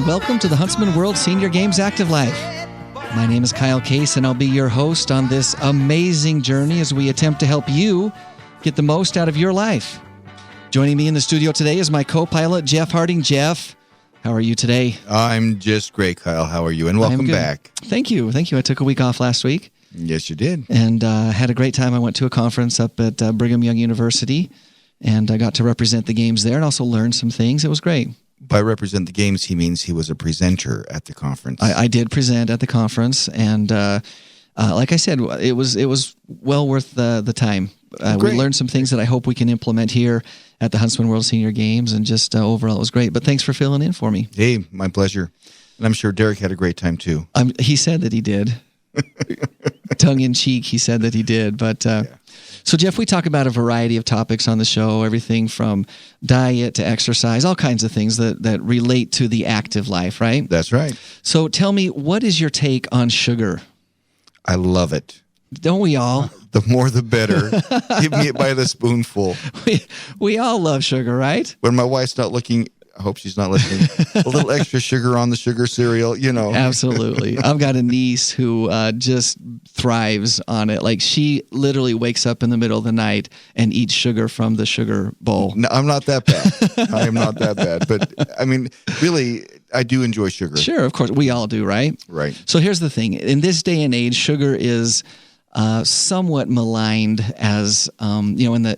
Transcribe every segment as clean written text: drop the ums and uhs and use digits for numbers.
welcome to the Huntsman World Senior Games Active Life. My name is Kyle Case, and I'll be your host on this amazing journey as we attempt to help you get the most out of your life. Joining me in the studio today is my co-pilot, Jeff Harding. Jeff, how are you today? I'm just great, Kyle. How are you? And welcome back. Thank you. Thank you. I took a week off last week. Yes, you did. And had a great time. I went to a conference up at Brigham Young University, and I got to represent the games there and also learn some things. It was great. By represent the games, he means he was a presenter at the conference. I did present at the conference, and like I said, it was well worth the time. We learned some things that I hope we can implement here at the Huntsman World Senior Games, and just overall it was great. But thanks for filling in for me. Hey, my pleasure. And I'm sure Derek had a great time too. He said that he did. Tongue in cheek, he said that he did. But So, Jeff, we talk about a variety of topics on the show, everything from diet to exercise, all kinds of things that relate to the active life, right? That's right. So tell me, what is your take on sugar? I love it. Don't we all? The more the better. Give me it by the spoonful. We all love sugar, right? When my wife's not looking, I hope she's not listening, a little extra sugar on the sugar cereal, you know. Absolutely. I've got a niece who just thrives on it. Like, she literally wakes up in the middle of the night and eats sugar from the sugar bowl. No, I'm not that bad. I am not that bad. But, I mean, really, I do enjoy sugar. Sure, of course. We all do, right? Right. So here's the thing. In this day and age, sugar is somewhat maligned as, from a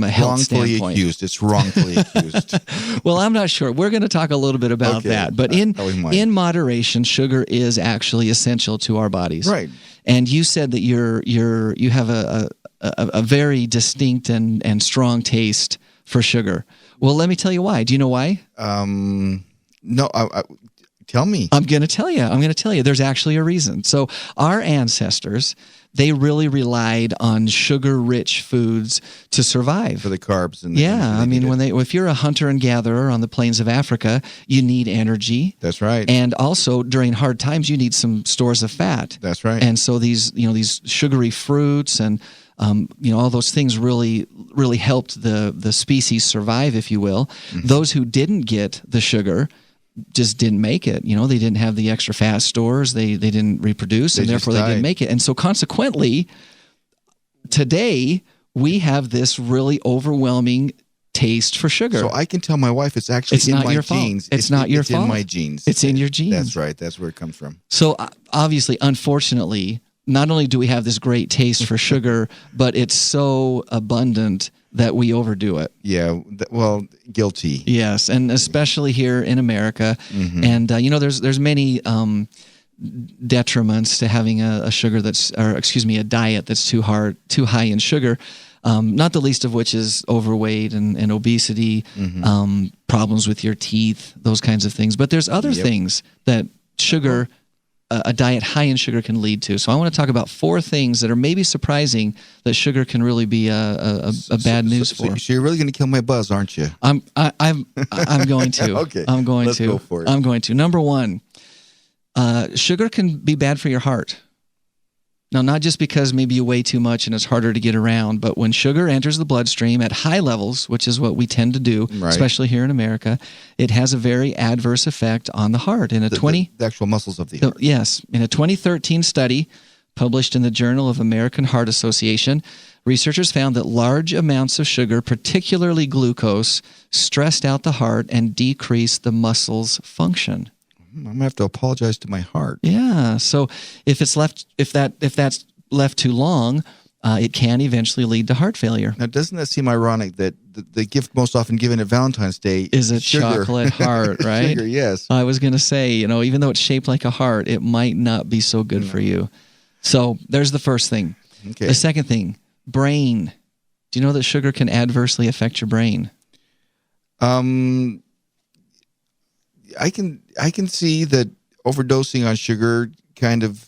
health standpoint. Wrongfully accused. It's wrongfully accused. Well, I'm not sure. We're going to talk a little bit about that. But in moderation, sugar is actually essential to our bodies. Right. And you said that you have a very distinct and strong taste for sugar. Well, let me tell you why. Do you know why? No. Tell me. I'm going to tell you. There's actually a reason. So our ancestors, they really relied on sugar-rich foods to survive. For the carbs. And if you're a hunter and gatherer on the plains of Africa, you need energy. That's right. And also during hard times, you need some stores of fat. That's right. And so these sugary fruits and all those things really helped the species survive, if you will. Mm-hmm. Those who didn't get the sugar just didn't make it. They didn't have the extra fat stores. They didn't reproduce, and therefore they didn't make it. And so consequently, today we have this really overwhelming taste for sugar. So I can tell my wife it's actually in my genes. It's not your fault. It's in my genes. It's in your genes. That's right. That's where it comes from. So obviously, unfortunately, not only do we have this great taste for sugar, but it's so abundant that we overdo it. Yeah, guilty. Yes, and especially here in America. Mm-hmm. And there's many detriments to having a diet that's too high in sugar. Not the least of which is overweight and obesity, mm-hmm. Problems with your teeth, those kinds of things. But there's other things that sugar. A diet high in sugar can lead to. So I want to talk about 4 things that are maybe surprising that sugar can really be a bad news for. So you're really going to kill my buzz, aren't you? I'm going to. Okay. Let's go for it. I'm going to. Number 1, sugar can be bad for your heart. Now, not just because maybe you weigh too much and it's harder to get around, but when sugar enters the bloodstream at high levels, which is what we tend to do, especially here in America, it has a very adverse effect on the heart. The actual muscles of the heart. Yes. In a 2013 study published in the Journal of American Heart Association, researchers found that large amounts of sugar, particularly glucose, stressed out the heart and decreased the muscle's function. I'm going to have to apologize to my heart. Yeah. So if that's left too long, it can eventually lead to heart failure. Now, doesn't that seem ironic that the gift most often given at Valentine's Day is a chocolate heart, right? Sugar, yes. I was going to say, even though it's shaped like a heart, it might not be so good for you. So there's the first thing. Okay. The second thing, brain. Do you know that sugar can adversely affect your brain? I can see that overdosing on sugar kind of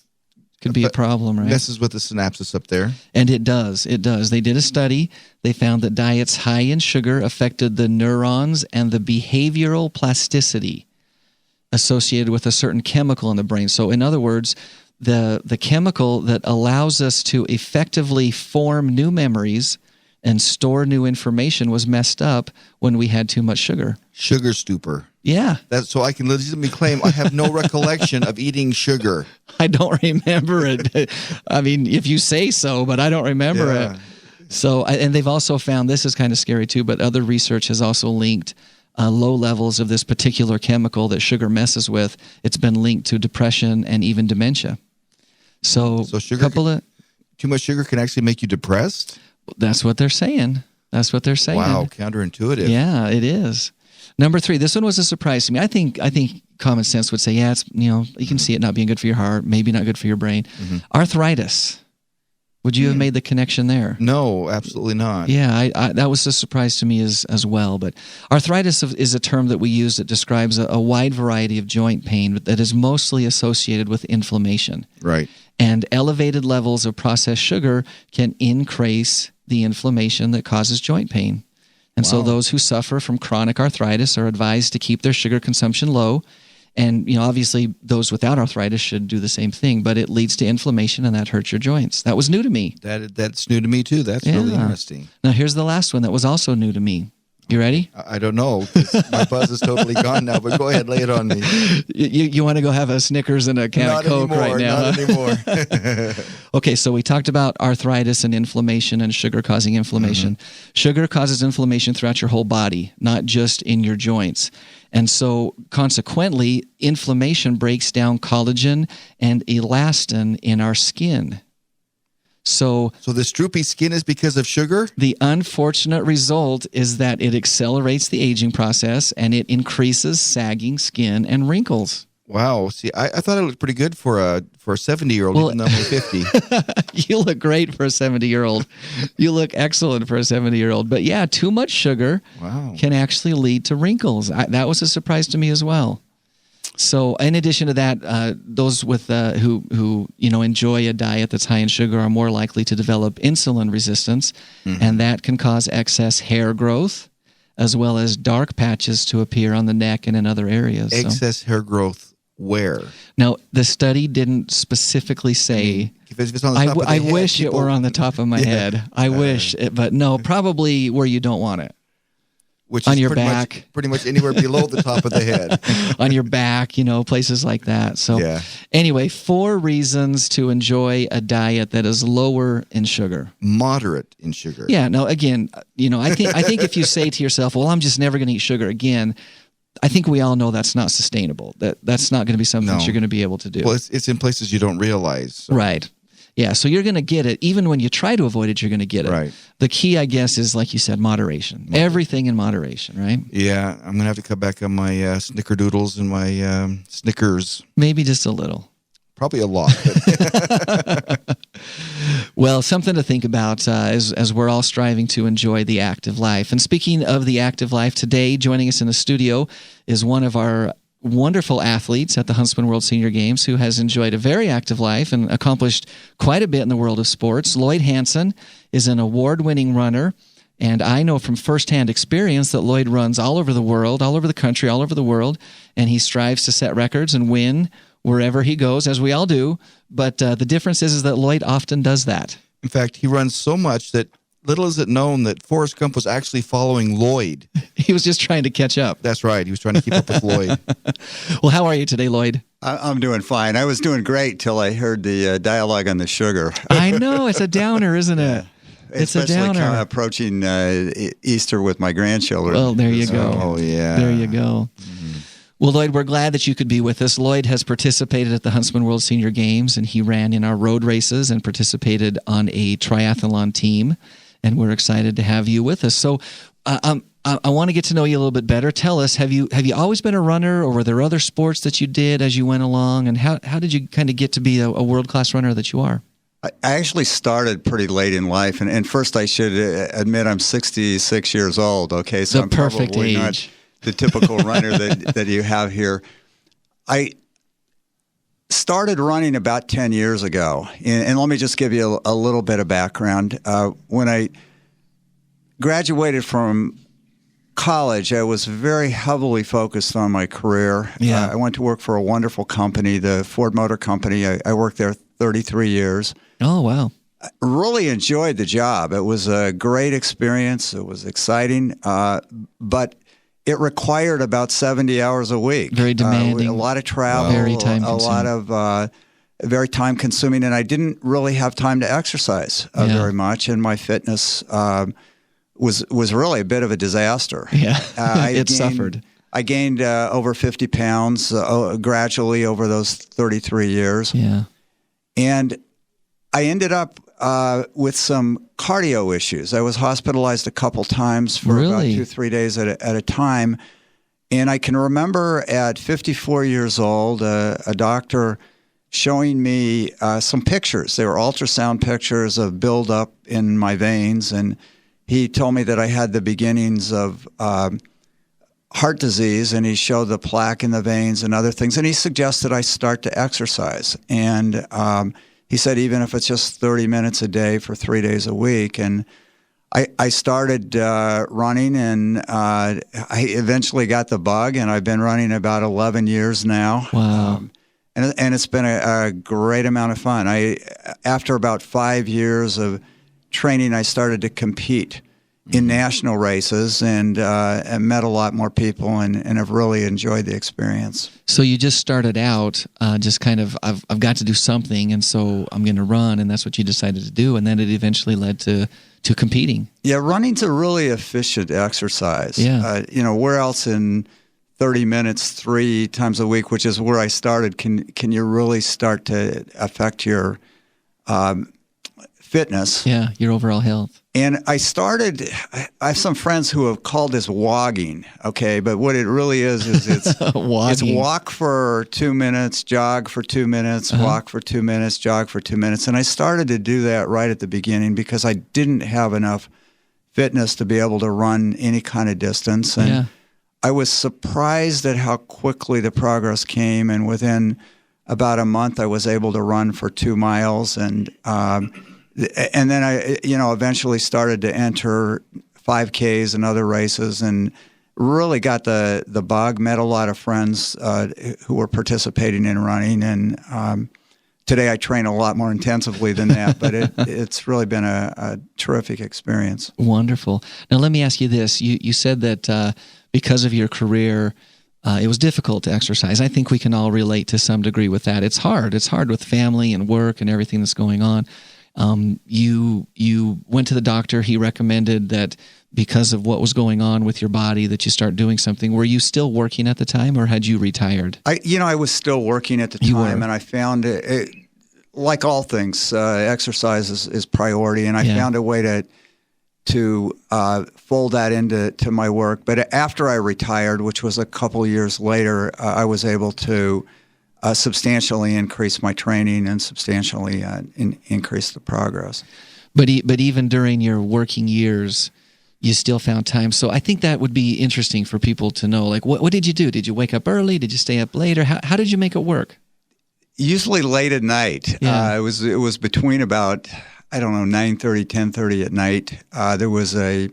could be a problem, right? Messes with the synapses up there. And it does. It does. They did a study. They found that diets high in sugar affected the neurons and the behavioral plasticity associated with a certain chemical in the brain. So in other words, the chemical that allows us to effectively form new memories and store new information was messed up when we had too much sugar. Sugar stupor. Yeah. That's so I can legitimately claim I have no recollection of eating sugar. I don't remember it. I mean, if you say so, but I don't remember it. So, and they've also found, this is kind of scary too, but other research has also linked low levels of this particular chemical that sugar messes with. It's been linked to depression and even dementia. So sugar, too much sugar can actually make you depressed? That's what they're saying. That's what they're saying. Wow, counterintuitive. Yeah, it is. Number 3, this one was a surprise to me. I think common sense would say, yeah, it's, you can see it not being good for your heart, maybe not good for your brain. Mm-hmm. Arthritis. Would you have made the connection there? No, absolutely not. Yeah, that was a surprise to me as well. But arthritis is a term that we use that describes a wide variety of joint pain that is mostly associated with inflammation. Right. And elevated levels of processed sugar can increase the inflammation that causes joint pain. And so those who suffer from chronic arthritis are advised to keep their sugar consumption low. And, obviously those without arthritis should do the same thing, but it leads to inflammation and that hurts your joints. That was new to me. That's new to me too. That's really interesting. Now here's the last one that was also new to me. You ready? I don't know. My buzz is totally gone now, but go ahead, lay it on me. You want to go have a Snickers and a can of Coke right now? Not anymore. Okay, so we talked about arthritis and inflammation and sugar causing inflammation. Mm-hmm. Sugar causes inflammation throughout your whole body, not just in your joints. And so consequently, inflammation breaks down collagen and elastin in our skin. So the droopy skin is because of sugar? The unfortunate result is that it accelerates the aging process and it increases sagging skin and wrinkles. Wow. See, I thought it looked pretty good for a 70-year-old, even though I'm only 50. You look great for a 70-year-old. You look excellent for a 70-year-old. But yeah, too much sugar can actually lead to wrinkles. That was a surprise to me as well. So, in addition to that, those with who enjoy a diet that's high in sugar are more likely to develop insulin resistance, and that can cause excess hair growth, as well as dark patches to appear on the neck and in other areas. Excess hair growth where? Now, the study didn't specifically say. If it's on the top of the I head, wish it were on the top of my head. I wish, but no, probably where you don't want it. Which on is your back, pretty much anywhere below the top of the head. On your back, places like that. So anyway, 4 reasons to enjoy a diet that is lower in sugar. Moderate in sugar. Yeah, no, again, I think if you say to yourself, well, I'm just never going to eat sugar again, I think we all know that's not sustainable. That's not going to be something that you're going to be able to do. Well, it's in places you don't realize. So. Right. Yeah, so you're going to get it. Even when you try to avoid it, you're going to get it. Right. The key, I guess, is, like you said, moderation. Everything in moderation, right? Yeah, I'm going to have to cut back on my snickerdoodles and my Snickers. Maybe just a little. Probably a lot. But Well, something to think about as we're all striving to enjoy the active life. And speaking of the active life, today joining us in the studio is one of our wonderful athletes at the Huntsman World Senior Games who has enjoyed a very active life and accomplished quite a bit in the world of sports. Lloyd Hansen is an award-winning runner, and I know from firsthand experience that Lloyd runs all over the world, all over the country, all over the world, and he strives to set records and win wherever he goes, as we all do. But the difference is that Lloyd often does that. In fact, he runs so much that little is it known that Forrest Gump was actually following Lloyd. He was just trying to catch up. That's right. He was trying to keep up with Lloyd. Well, how are you today, Lloyd? I'm doing fine. I was doing great till I heard the dialogue on the sugar. I know. It's a downer, isn't it? It's Especially a downer. kind of approaching Easter with my grandchildren. Well, there you go. Oh, yeah. There you go. Well, Lloyd, we're glad that you could be with us. Lloyd has participated at the Huntsman World Senior Games, and he ran in our road races and participated on a triathlon team. And we're excited to have you with us. So I want to get to know you a little bit better. Tell us, have you always been a runner, or were there other sports that you did as you went along? And how did you kind of get to be a world-class runner that you are? I actually started pretty late in life. And first I should admit I'm 66 years old, okay? So I'm perfect probably age. Not the typical runner that you have here. I started running about 10 years ago. And let me just give you a little bit of background. When I graduated from college, I was very heavily focused on my career. Yeah. I went to work for a wonderful company, the Ford Motor Company. I worked there 33 years. Oh, wow. really enjoyed the job. It was a great experience. It was exciting, but it required about 70 hours a week. Very demanding. A lot of travel, Very time-consuming. a lot of very time-consuming, and I didn't really have time to exercise very much, and my fitness was really a bit of a disaster. Yeah, it suffered. I gained over 50 pounds gradually over those 33 years. Yeah. And I ended up with some cardio issues. I was hospitalized a couple times for about 2-3 days at a time. And I can remember at 54 years old, a doctor showing me some pictures. They were ultrasound pictures of buildup in my veins. And he told me that I had the beginnings of heart disease, and he showed the plaque in the veins and other things. And he suggested I start to exercise. And he said, even if it's just 30 minutes a day for 3 days a week. And I started running, and I eventually got the bug, and I've been running about 11 years now. Wow. And it's been a great amount of fun. After about 5 years of training, I started to compete in national races and met a lot more people and have really enjoyed the experience. So you just started out just kind of, I've got to do something, and so I'm going to run, and that's what you decided to do, and then it eventually led to competing. Yeah, running's a really efficient exercise. Yeah. Where else in 30 minutes 3 times a week, which is where I started, can you really start to affect your fitness? Yeah, your overall health. And I have some friends who have called this wogging, okay? But what it really is it's it's walk for 2 minutes, jog for 2 minutes, walk for 2 minutes, jog for 2 minutes. And I started to do that right at the beginning because I didn't have enough fitness to be able to run any kind of distance. And I was surprised at how quickly the progress came. And within about a month, I was able to run for 2 miles. And then I, eventually started to enter 5Ks and other races, and really got the bug. Met a lot of friends who were participating in running, and today I train a lot more intensively than that. But it's really been a terrific experience. Wonderful. Now let me ask you this: you said that because of your career, it was difficult to exercise. I think we can all relate to some degree with that. It's hard. It's hard with family and work and everything that's going on. You went to the doctor. He recommended that because of what was going on with your body that you start doing something. Were you still working at the time, or had you retired? I was still working at the time, and I found it like all things, exercise is priority, and I found a way to fold that into my work. But after I retired, which was a couple years later, I was able to substantially increase my training and substantially increase the progress. But even during your working years, you still found time. So I think that would be interesting for people to know. Like, what did you do? Did you wake up early? Did you stay up later? How did you make it work? Usually late at night. Yeah. It was between about 9:30, 10:30 at night. There was a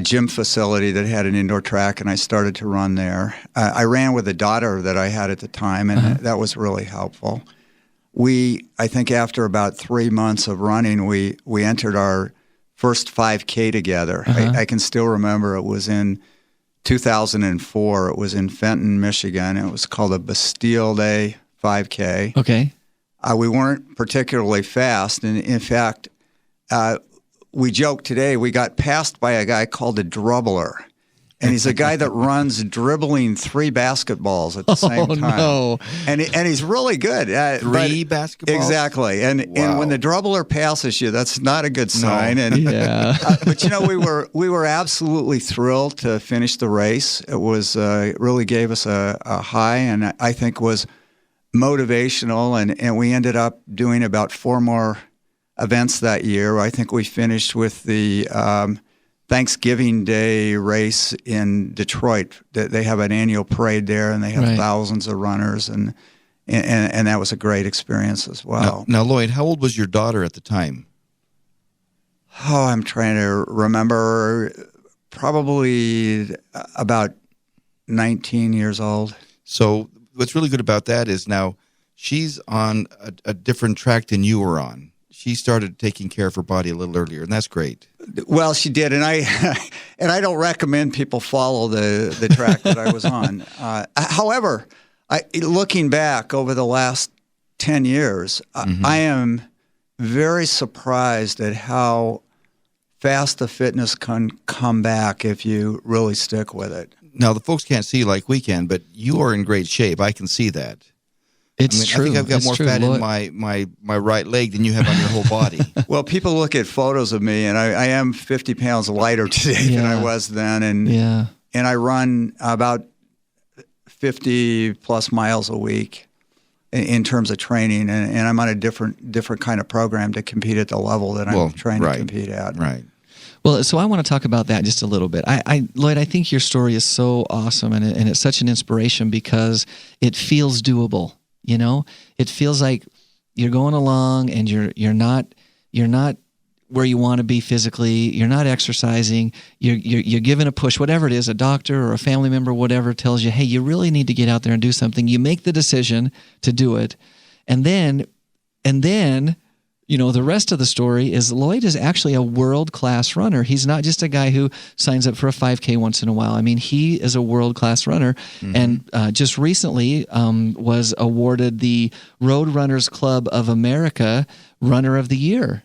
gym facility that had an indoor track, and I started to run there. I ran with a daughter that I had at the time, and that was really helpful. I think after about 3 months of running, we entered our first 5K together. I can still remember it was in 2004. It was in Fenton, Michigan. It was called a Bastille Day 5K. Okay. We weren't particularly fast, and in fact, we joke today, we got passed by a guy called a dribbler. And he's a guy that runs dribbling 3 basketballs at the same time. No. And he's really good. 3 basketballs? Exactly. And when the dribbler passes you, that's not a good sign. No. And Yeah. but we were absolutely thrilled to finish the race. It was really gave us a high, and I think was motivational. And we ended up doing about 4 more events that year. I think we finished with the Thanksgiving Day race in Detroit. They have an annual parade there, and they have thousands of runners, and that was a great experience as well. Now, Lloyd, how old was your daughter at the time? Oh, I'm trying to remember. Probably about 19 years old. So what's really good about that is now she's on a different track than you were on. she started taking care of her body a little earlier, and that's great. Well, she did, and I and I don't recommend people follow the track that I was on. However, looking back over the last 10 years, I am very surprised at how fast the fitness can come back if you really stick with it. Now, the folks can't see like we can, but you are in great shape. I can see that. It's true. I think I've got more fat in my right leg than you have on your whole body. Well, people look at photos of me, and I am 50 pounds lighter today than I was then, and I run about 50 plus miles a week in terms of training, and I'm on a different kind of program to compete at the level that I'm trying to compete at. Right. Well, so I want to talk about that just a little bit. Lloyd, I think your story is so awesome, and it's such an inspiration because it feels doable. You know, it feels like you're going along and you're not where you want to be physically. You're not exercising. You're given a push, whatever it is, a doctor or a family member, whatever, tells you, hey, you really need to get out there and do something. You make the decision to do it. And then, you know, the rest of the story is Lloyd is actually a world-class runner. He's not just a guy who signs up for a 5K once in a while. I mean, he is a world-class runner, and just recently was awarded the Road Runners Club of America Runner of the Year,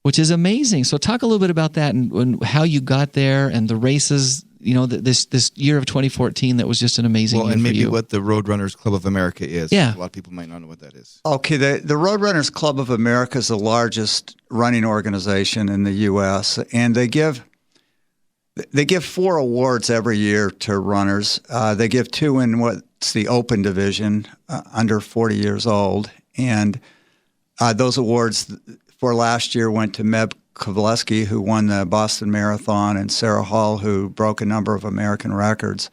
which is amazing. So talk a little bit about that and how you got there and the races, you know, this year of 2014 that was just an amazing year for you. Well, and maybe what the Road Runners Club of America is. Yeah. A lot of people might not know what that is. Okay, the Road Runners Club of America is the largest running organization in the U.S., and they give 4 awards every year to runners. They give 2 in what's the open division, under 40 years old, and those awards for last year went to Meb Kovaleski, who won the Boston Marathon, and Sarah Hall, who broke a number of American records.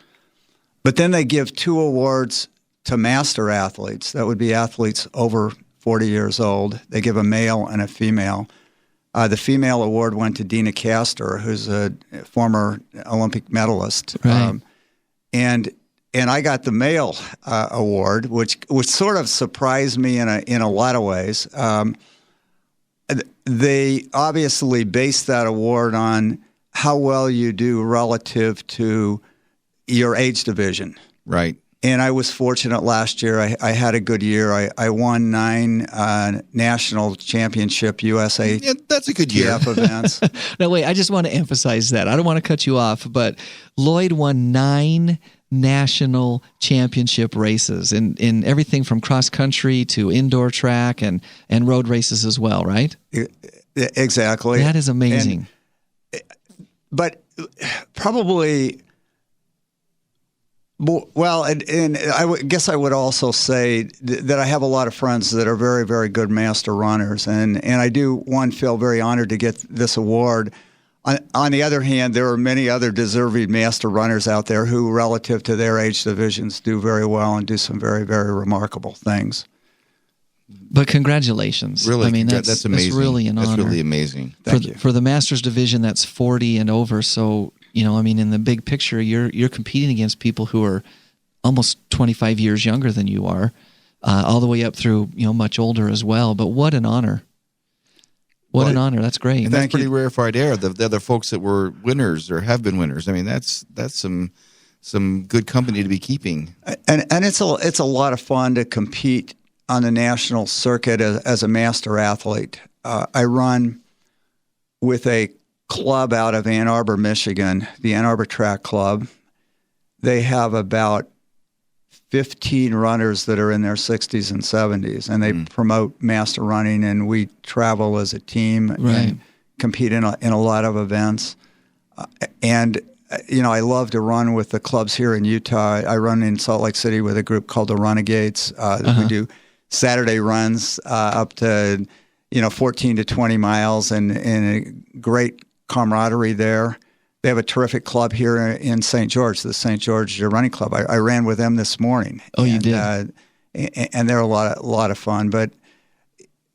But then they give 2 awards to master athletes. That would be athletes over 40 years old. They give a male and a female. The female award went to Dina Castor, who's a former Olympic medalist. Right. And I got the male award, which sort of surprised me in a lot of ways. They obviously based that award on how well you do relative to your age division. Right. And I was fortunate last year. I had a good year. I won 9 national championship USA. Yeah, that's a good year. Events. No, wait, I just want to emphasize that. I don't want to cut you off, but Lloyd won 9 national championship races in everything from cross country to indoor track and road races as well, right? Exactly. That is amazing. But probably, well, and I guess I would also say that I have a lot of friends that are very, very good master runners, and I do feel very honored to get this award. On the other hand, there are many other deserving master runners out there who, relative to their age divisions, do very well and do some very, very remarkable things. But congratulations. Really, I mean, that's amazing. That's really an honor. That's really amazing. Thank you. For the Masters division, that's 40 and over. So, you know, I mean, in the big picture, you're competing against people who are almost 25 years younger than you are, all the way up through, you know, much older as well. But what an honor. What an honor. That's great. And that's pretty rarefied air. The other folks that were winners or have been winners. I mean, that's some good company to be keeping. And it's a lot of fun to compete on the national circuit as a master athlete. I run with a club out of Ann Arbor, Michigan, the Ann Arbor Track Club. They have about 15 runners that are in their 60s and 70s, and they promote master running, and we travel as a team and compete in a lot of events. And, you know, I love to run with the clubs here in Utah. I run in Salt Lake City with a group called the Renegades. We do Saturday runs up to, 14 to 20 miles and a great camaraderie there. They have a terrific club here in St. George, the St. George Running Club. I ran with them this morning. Oh, you did? And they're a lot of fun. But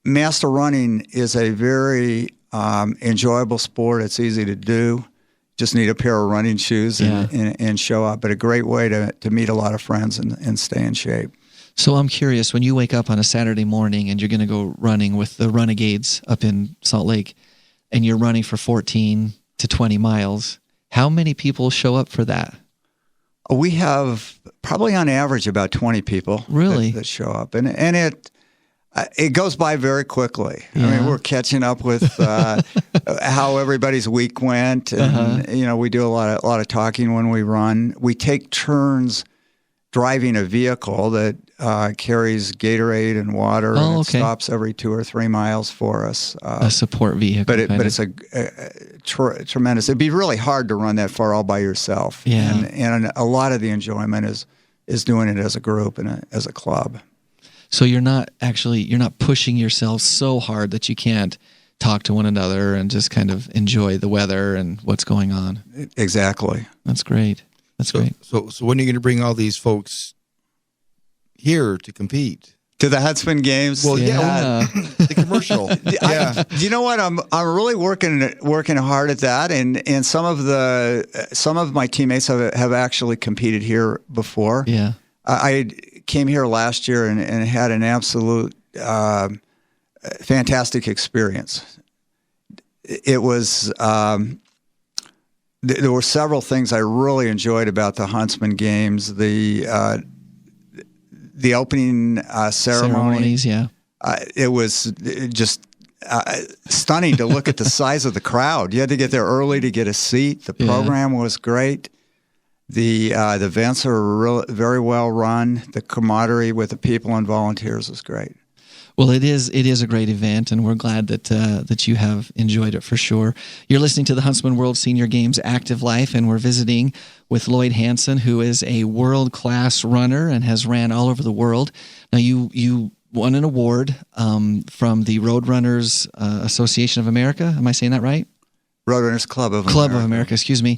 master running is a very enjoyable sport. It's easy to do. Just need a pair of running shoes and show up. But a great way to meet a lot of friends and stay in shape. So I'm curious, when you wake up on a Saturday morning and you're going to go running with the Renegades up in Salt Lake, and you're running for 14 to 20 miles, how many people show up for that? We have probably on average about 20 people Really? that show up, and it goes by very quickly. Yeah. I mean, we're catching up with how everybody's week went, and we do a lot of talking when we run. We take turns driving a vehicle that carries Gatorade and water, and it stops every 2 or 3 miles for us. A support vehicle. But it's a tremendous. It'd be really hard to run that far all by yourself. Yeah. And a lot of the enjoyment is doing it as a group and as a club. So you're not pushing yourself so hard that you can't talk to one another and just kind of enjoy the weather and what's going on. Exactly. That's great. Great. So when are you going to bring all these folks here to compete? To the Huntsman games? Well, yeah. The commercial. Yeah. You know what? I'm really working hard at that, and some of my teammates have actually competed here before. Yeah. I came here last year and had an absolute fantastic experience. It was. There were several things I really enjoyed about the Huntsman games. The opening ceremonies, yeah. It was just stunning to look at the size of the crowd. You had to get there early to get a seat. The program was great. The events are very well run. The camaraderie with the people and volunteers was great. Well, it is a great event, and we're glad that you have enjoyed it for sure. You're listening to the Huntsman World Senior Games Active Life, and we're visiting with Lloyd Hansen, who is a world-class runner and has ran all over the world. Now, you won an award from the Roadrunners Association of America. Am I saying that right? Roadrunners Club of America, excuse me.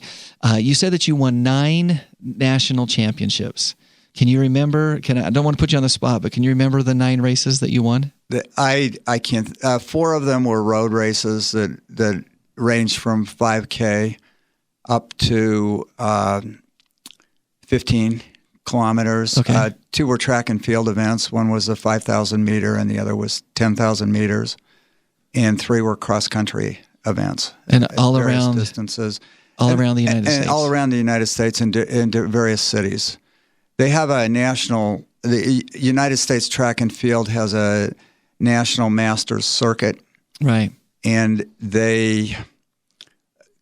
You said that you won 9 national championships. Can you remember? I don't want to put you on the spot, but can you remember the 9 races that you won? I can't. 4 of them were road races that ranged from 5K up to 15 kilometers. Okay. 2 were track and field events. One was a 5,000 meter, and the other was 10,000 meters. And 3 were cross country events. And all around distances, around the United States, and all around the United States and in various cities. They have the United States Track and Field has a national masters circuit. Right. And they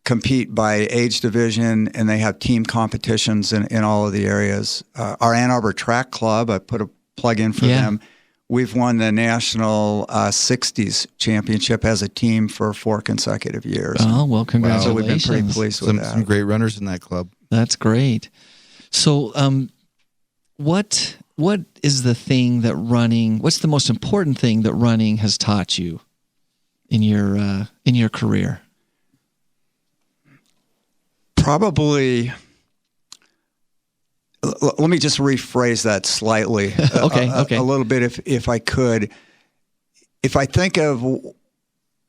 compete by age division, and they have team competitions in all of the areas. Our Ann Arbor Track Club, I put a plug in for them. We've won the national 60s championship as a team for 4 consecutive years. Oh, well, congratulations. So we've been pretty pleased with that. Some great runners in that club. That's great. So, what is the thing that running? What's the most important thing that running has taught you in your career? Probably. Let me just rephrase that slightly. Okay. A little bit, if I could. If I think of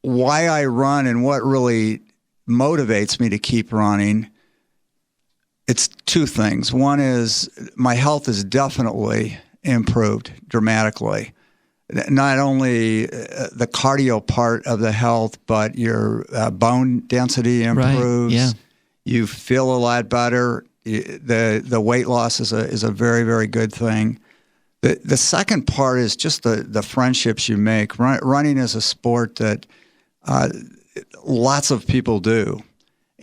why I run and what really motivates me to keep running, it's 2 things. One is my health is definitely improved dramatically. Not only the cardio part of the health, but your bone density improves. Right. Yeah. You feel a lot better. The weight loss is a very, very good thing. The second part is just the friendships you make. Running is a sport that lots of people do.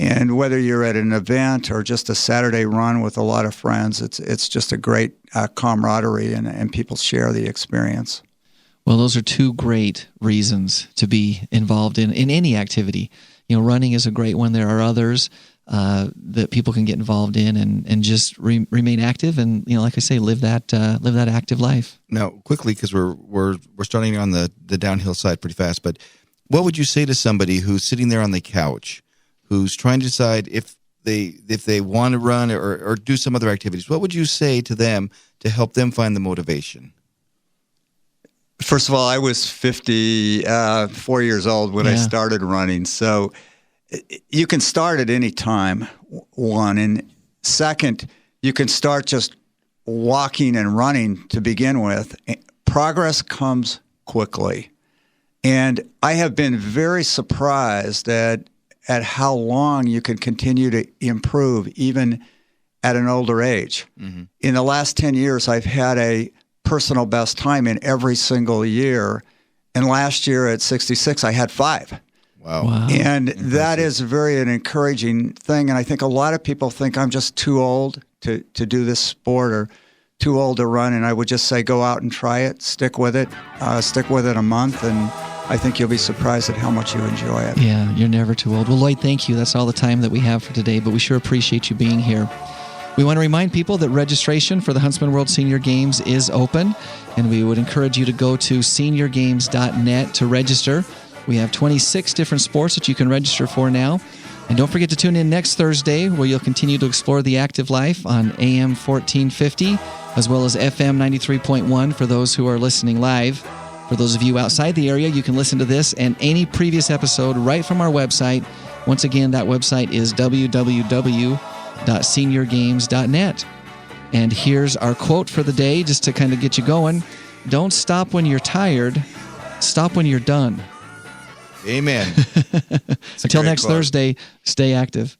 And whether you're at an event or just a Saturday run with a lot of friends, it's just a great camaraderie, and people share the experience. Well, those are 2 great reasons to be involved in any activity. Running is a great one. There are others that people can get involved in and just remain active and, like I say, live that active life. Now, quickly, because we're starting on the downhill side pretty fast, but what would you say to somebody who's sitting there on the couch, who's trying to decide if they want to run or do some other activities? What would you say to them to help them find the motivation? First of all, I was 54 years old when I started running, so you can start at any time, one. And second, you can start just walking and running to begin with. Progress comes quickly. And I have been very surprised at how long you can continue to improve even at an older age. Mm-hmm. In the last 10 years, I've had a personal best time in every single year. And last year at 66, I had 5. Wow. And that is very an encouraging thing. And I think a lot of people think I'm just too old to do this sport or too old to run. And I would just say, go out and try it, stick with it a month. And I think you'll be surprised at how much you enjoy it. Yeah, you're never too old. Well, Lloyd, thank you. That's all the time that we have for today, but we sure appreciate you being here. We want to remind people that registration for the Huntsman World Senior Games is open, and we would encourage you to go to seniorgames.net to register. We have 26 different sports that you can register for now. And don't forget to tune in next Thursday, where you'll continue to explore the active life on AM 1450, as well as FM 93.1 for those who are listening live. For those of you outside the area, you can listen to this and any previous episode right from our website. Once again, that website is www.seniorgames.net. And here's our quote for the day, just to kind of get you going. Don't stop when you're tired. Stop when you're done. Amen. Until next Thursday, stay active.